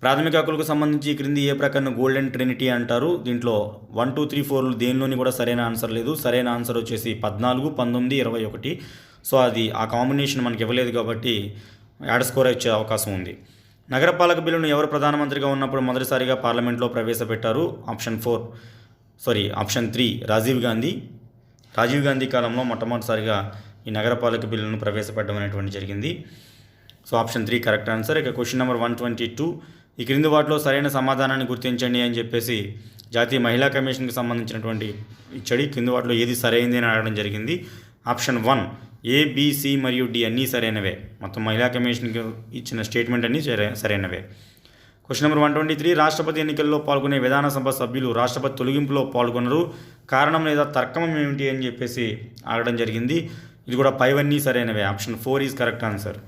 Speaker 1: ప్రాథమిక హక్కులకు సంబంధించి క్రింది ఏ ప్రకారం గోల్డెన్ ట్రినిటీ అంటారు? దీంట్లో 1, 2, 3, 4 దేనిలోని కూడా సరైన ఆన్సర్ లేదు. సరైన ఆన్సర్ వచ్చేసి 14, 19, 21. సో అది ఆ కాంబినేషన్ మనకి ఇవ్వలేదు కాబట్టి యాడ్ స్కోర్ ఇచ్చే అవకాశం ఉంది. నగరపాలక బిల్లును ఎవరు ప్రధానమంత్రిగా ఉన్నప్పుడు మొదటిసారిగా పార్లమెంట్లో ప్రవేశపెట్టారు? ఆప్షన్ 3 రాజీవ్ గాంధీ కాలంలో మొట్టమొదటిసారిగా ఈ నగరపాలక బిల్లును ప్రవేశపెట్టడం అనేటువంటి జరిగింది. So option 3 correct answer. ఇక క్వశ్చన్ నెంబర్ 122. ఈ క్రింది వాటిలో సరైన సమాధానాన్ని గుర్తించండి అని చెప్పేసి జాతీయ మహిళా కమిషన్కి సంబంధించినటువంటి ఇచ్చడి క్రింది వాటిలో ఏది సరైనది అని అడగడం జరిగింది. ఆప్షన్ 1 A, B, C మరియు D అన్నీ సరైనవే. మొత్తం మహిళా కమిషన్కి ఇచ్చిన స్టేట్మెంట్ అన్నీ సరైనవే. Question number 123. రాష్ట్రపతి ఎన్నికల్లో పాల్గొనే విధానసభ సభ్యులు రాష్ట్రపతి తొలగింపులో పాల్గొనరు. కారణం లేదా తర్కం ఏమిటి అని చెప్పేసి అడగడం జరిగింది. ఇది కూడా పైవన్నీ సరైనవే. Option 4 is correct answer.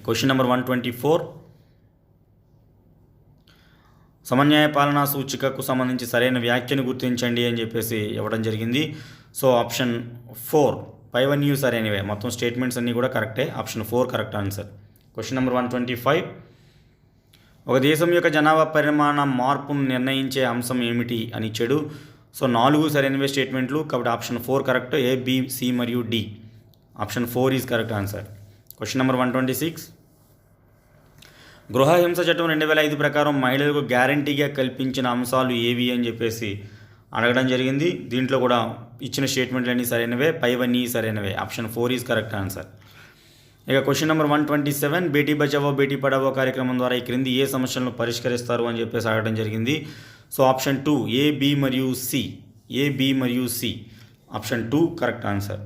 Speaker 1: Question number 124. సమన్యాయ పాలనా సూచికకు సంబంధించి సరైన వ్యాఖ్యను గుర్తించండి అని చెప్పేసి ఇవ్వడం జరిగింది. సో ఆప్షన్ 4 పైవన్యూ సరైనవే. మొత్తం స్టేట్మెంట్స్ అన్నీ కూడా కరెక్టే. Option 4 correct answer. Question number 125. ఒక దేశం యొక్క జనాభా పరిమాణ మార్పును నిర్ణయించే అంశం ఏమిటి అని ఇచ్చాడు. సో 4 సరైనవే స్టేట్మెంట్లు కాబట్టి option 4 correct. A, B, C మరియు D. Option 4 is correct answer. Question number 126. గృహ హింస చట్టం 2005 ప్రకారం మహిళలకు గ్యారంటీగా కల్పించిన అంశాలు ఏవి అని చెప్పేసి అడగడం జరిగింది. దీంట్లో కూడా ఇచ్చిన స్టేట్మెంట్లన్నీ సరైనవే, పైవన్నీ సరైనవే. Option 4 is correct answer. ఇక క్వశ్చన్ నెంబర్ 127, బేటీ బచావో బేటీ పడావో కార్యక్రమం ద్వారా ఈ క్రింది ఏ సమస్యలను పరిష్కరిస్తారు అని చెప్పేసి అడగడం జరిగింది. సో ఆప్షన్ 2 ఏ, బి మరియు సి. ఏ, బి మరియు C. Option 2 correct answer.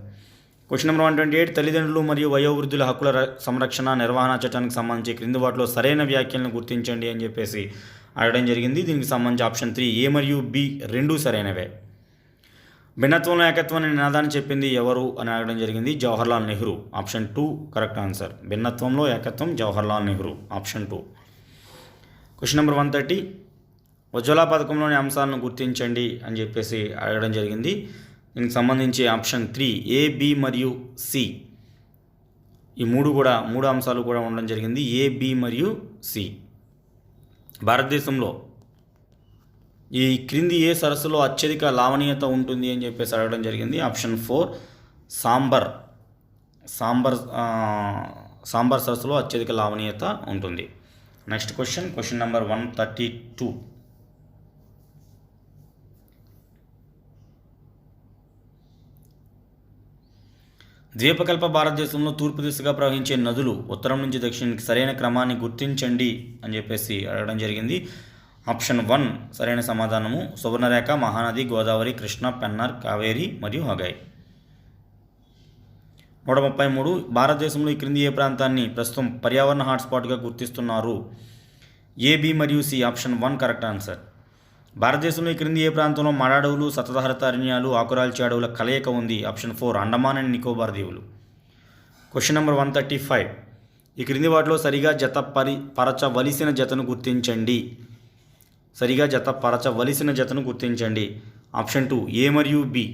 Speaker 1: Question number 128, తల్లిదండ్రులు మరియు వయోవృద్ధుల హక్కుల సంరక్షణ నిర్వహణ చట్టానికి సంబంధించి క్రింది వాటిలో సరైన వ్యాఖ్యలను గుర్తించండి అని చెప్పేసి అడగడం జరిగింది. దీనికి సంబంధించి ఆప్షన్ 3 ఏ మరియు బి రెండూ సరైనవే. భిన్నత్వంలో ఏకత్వం అనే నినాదాన్ని చెప్పింది ఎవరు అని అడగడం జరిగింది. Jawaharlal Nehru. Option 2 correct answer. భిన్నత్వంలో ఏకత్వం Jawaharlal Nehru. Option 2. Question number 130, ఉజ్వల పథకంలోని అంశాలను గుర్తించండి అని చెప్పేసి అడగడం జరిగింది. దీనికి సంబంధించి ఆప్షన్ 3 ఏ, బి మరియు సి. ఈ మూడు అంశాలు కూడా ఉండడం జరిగింది. ఏ, బి మరియు సి. భారతదేశంలో ఈ క్రింది ఏ సరస్సులో అత్యధిక లావణీయత ఉంటుంది అని చెప్పేసి అడగడం జరిగింది. ఆప్షన్ 4 సాంబర్ సరస్సులో అత్యధిక లావణీయత ఉంటుంది. Next question number 132. ద్వీపకల్ప భారతదేశంలో తూర్పు దిశగా ప్రవహించే నదులు ఉత్తరం నుంచి దక్షిణానికి సరైన క్రమాన్ని గుర్తించండి అని చెప్పేసి అడగడం జరిగింది. ఆప్షన్ 1 సరైన సమాధానము సువర్ణరేఖ, మహానది, గోదావరి, కృష్ణ, పెన్నార్, కావేరి మరియు హగాయ్. 133, భారతదేశంలో ఈ క్రింది ఏ ప్రాంతాన్ని ప్రస్తుతం పర్యావరణ హాట్స్పాట్గా గుర్తిస్తున్నారు? ఏ, బి మరియు సి. Option 1 correct answer. భారతదేశంలో ఈ క్రింది ఏ ప్రాంతంలో మడాడవులు, సతతహరిత అరణ్యాలు, ఆకురాల్చే అడవుల కలయిక ఉంది? ఆప్షన్ 4 అండమాన్ అండ్ నికోబార్ దీవులు. క్వశ్చన్ నెంబర్ 135, ఈ క్రింది వాటిలో సరిగా పరచవలసిన జతను గుర్తించండి. సరిగా జతపరచవలసిన జతను గుర్తించండి. ఆప్షన్ 2 ఏ మరియు బి.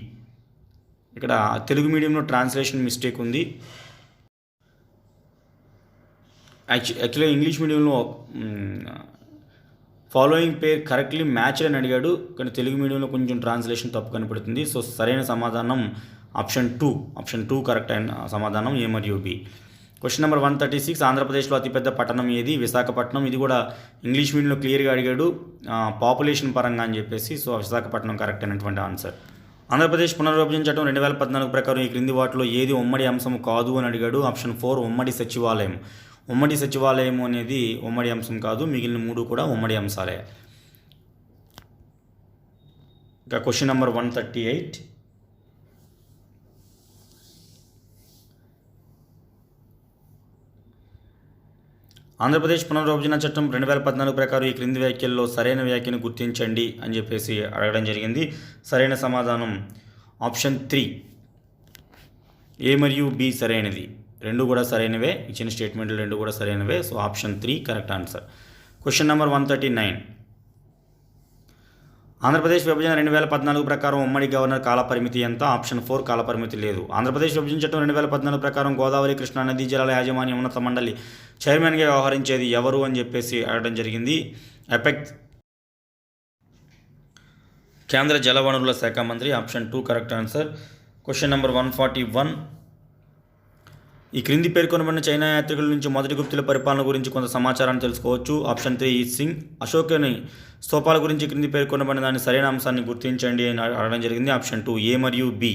Speaker 1: ఇక్కడ తెలుగు మీడియంలో ట్రాన్స్లేషన్ మిస్టేక్ ఉంది. యాక్చువల్గా ఇంగ్లీష్ మీడియంలో ఫాలోయింగ్ పేర్ కరెక్ట్లీ మ్యాచ్డ్ అని అడిగాడు, కానీ తెలుగు మీడియంలో కొంచెం ట్రాన్స్లేషన్ తప్పు కనపడుతుంది. సో సరైన సమాధానం ఆప్షన్ 2 కరెక్ట్ అయిన సమాధానం ఏ మరియు బి. క్వశ్చన్ నెంబర్ 136, ఆంధ్రప్రదేశ్లో అతిపెద్ద పట్టణం ఏది? విశాఖపట్నం. ఇది కూడా ఇంగ్లీష్ మీడియంలో క్లియర్గా అడిగాడు పాపులేషన్ పరంగా అని చెప్పేసి. సో విశాఖపట్నం కరెక్ట్ అయినటువంటి ఆన్సర్. ఆంధ్రప్రదేశ్ పునర్విభజన చట్టం 2014 ప్రకారం ఈ క్రింది వాటిలో ఏది ఉమ్మడి అంశం కాదు అని అడిగాడు. ఆప్షన్ 4 ఉమ్మడి సచివాలయం. ఉమ్మడి సచివాలయం అనేది ఉమ్మడి అంశం కాదు, మిగిలిన 3 కూడా ఉమ్మడి అంశాలే. ఇంకా క్వశ్చన్ నెంబర్ 138, ఆంధ్రప్రదేశ్ పునర్విభజన చట్టం 2014 ప్రకారం ఈ క్రింది వ్యాఖ్యల్లో సరైన వ్యాఖ్యను గుర్తించండి అని చెప్పేసి అడగడం జరిగింది. సరైన సమాధానం ఆప్షన్ 3 ఏ మరియు బి సరైనది. రెండు కూడా సరైనవే. ఇచ్చిన స్టేట్మెంట్లు రెండు కూడా సరైనవే. So option 3 correct answer. Question number 139, Andhra Pradesh విభజన 2014 ప్రకారం ఉమ్మడి గవర్నర్ కాలపరిమితి ఎంత? ఆప్షన్ 4 కాలపరిమితి లేదు. ఆంధ్రప్రదేశ్ విభజన చట్టం 2014 ప్రకారం గోదావరి, కృష్ణా నదీ జలాల యాజమాన్య ఉన్నత మండలి చైర్మన్గా వ్యవహరించేది ఎవరు అని చెప్పేసి అడగడం జరిగింది. ఎపెక్స్ కేంద్ర జలవనరుల శాఖ మంత్రి. Option 2 correct answer. Question number 141, ఈ క్రింది పేర్కొనబడిన చైనా యాత్రికుల నుంచి మొదటి గుప్తుల పరిపాలన గురించి కొంత సమాచారాన్ని తెలుసుకోవచ్చు. ఆప్షన్ 3 ఈజ్ సింగ్. అశోకుని స్తూపాల గురించి క్రింది పేర్కొనబడిన దాని సరైన అంశాన్ని గుర్తించండి అని అడగడం జరిగింది. ఆప్షన్ 2 ఏ మరియు బి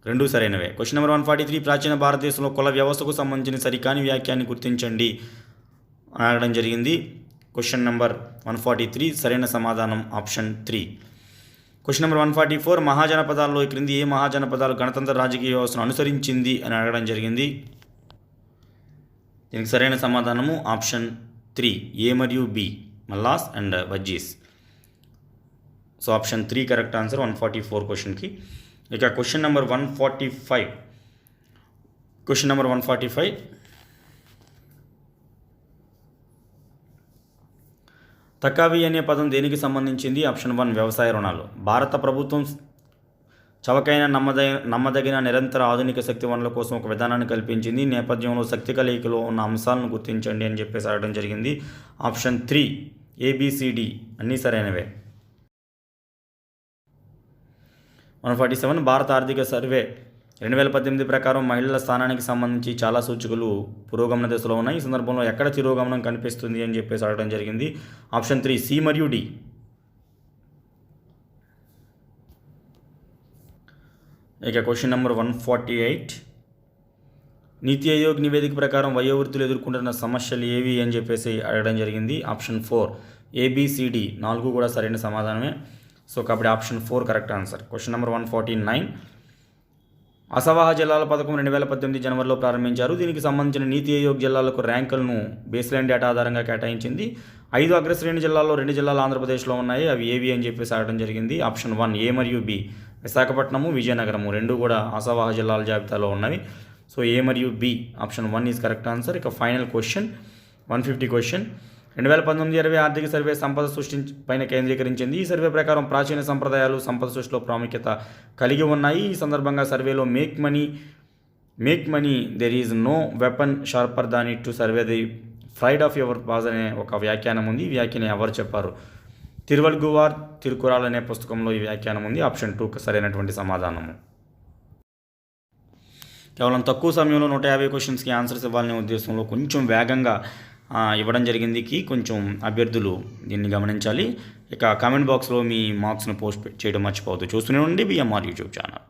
Speaker 1: రెండు సరైనవే. క్వశ్చన్ నెంబర్ 143, ప్రాచీన భారతదేశంలో కుల వ్యవస్థకు సంబంధించిన సరికాని వ్యాఖ్యాన్ని గుర్తించండి అని అడగడం జరిగింది. క్వశ్చన్ నెంబర్ 143 సరైన సమాధానం ఆప్షన్ 3. క్వశ్చన్ నెంబర్ 144, మహాజనపదాల్లో ఈ క్రింది ఏ మహాజనపదాలు గణతంత్ర రాజకీయ వ్యవస్థను అనుసరించింది అని అడగడం జరిగింది. దీనికి సరైన సమాధానము ఆప్షన్ 3 ఏ మరియు B Mallas and Vajjis. So option 3 correct answer 144 క్వశ్చన్కి. ఇక క్వశ్చన్ నెంబర్ 145, తకావి అనే పదం దేనికి సంబంధించింది? ఆప్షన్ 1 వ్యవసాయ రుణాలు. భారత ప్రభుత్వం చవకైన నమ్మదగిన నిరంతర ఆధునిక శక్తి వనరుల కోసం ఒక విధానాన్ని కల్పించింది. నేపథ్యంలో శక్తి కలయికలో ఉన్న అంశాలను గుర్తించండి అని చెప్పేసి అడగడం జరిగింది. ఆప్షన్ 3 ఏబిసిడి అన్నీ సరైనవే. 147, భారత ఆర్థిక సర్వే 2018 ప్రకారం మహిళల స్థానానికి సంబంధించి చాలా సూచికలు పురోగమన దశలో ఉన్నాయి. ఈ సందర్భంలో ఎక్కడ తిరోగమనం కనిపిస్తుంది అని చెప్పేసి అడగడం జరిగింది. ఆప్షన్ 3 సి మరియు డి. ఇక క్వశ్చన్ నెంబర్ 148. నీతి ఆయోగ్ నివేదిక ప్రకారం వయోవృద్ధులు ఎదుర్కొంటున్న సమస్యలు ఏవి అని చెప్పేసి అడగడం జరిగింది. ఆప్షన్ 4 ABCD 4 కూడా సరైన సమాధానమే. సో కాబట్టి option 4 correct answer. Question number 149. అసవాహ జిల్లాల పథకం 2018 జనవరిలో ప్రారంభించారు. దీనికి సంబంధించిన నీతి ఆయోగ్ జిల్లాలకు ర్యాంకులను బేస్లైన్ డేటా ఆధారంగా కేటాయించింది. 5 అగ్రశ్రేణి జిల్లాల్లో 2 జిల్లాలు ఆంధ్రప్రదేశ్లో ఉన్నాయి. అవి ఏవి అని చెప్పేసి అడగడం జరిగింది. ఆప్షన్ 1 A మరియు B విశాఖపట్నము, విజయనగరము 2 కూడా అసవాహ జిల్లాల జాబితాలో ఉన్నవి. సో A మరియు B option 1 is correct answer. ఇక ఫైనల్ క్వశ్చన్ 150 క్వశ్చన్. 2019-20 ఆర్థిక సర్వే సంపద సృష్టి పైన కేంద్రీకరించింది. ఈ సర్వే ప్రకారం ప్రాచీన సంప్రదాయాలు సంపద సృష్టిలో ప్రాముఖ్యత కలిగి ఉన్నాయి. ఈ సందర్భంగా సర్వేలో make money there is no weapon sharper than it to survey the fried of your pause అనే ఒక వ్యాఖ్యానం ఉంది. ఈ వ్యాఖ్యానం ఎవరు చెప్పారు? తిరువల్గువార్ తిరుకురాల్ అనే పుస్తకంలో ఈ వ్యాఖ్యానం ఉంది. ఆప్షన్ 2 సరైనటువంటి సమాధానము. కేవలం తక్కువ సమయంలో 150 క్వశ్చన్స్కి ఆన్సర్స్ ఇవ్వాలనే ఉద్దేశంలో కొంచెం వేగంగా ఇవ్వడం జరిగింది. కొంచెం అభ్యర్థులు దీన్ని గమనించాలి. ఇక కామెంట్ బాక్స్లో మీ మార్క్స్ను పోస్ట్ చేయడం మర్చిపోవద్దు. చూస్తూనే ఉండండి BMR యూట్యూబ్ ఛానల్.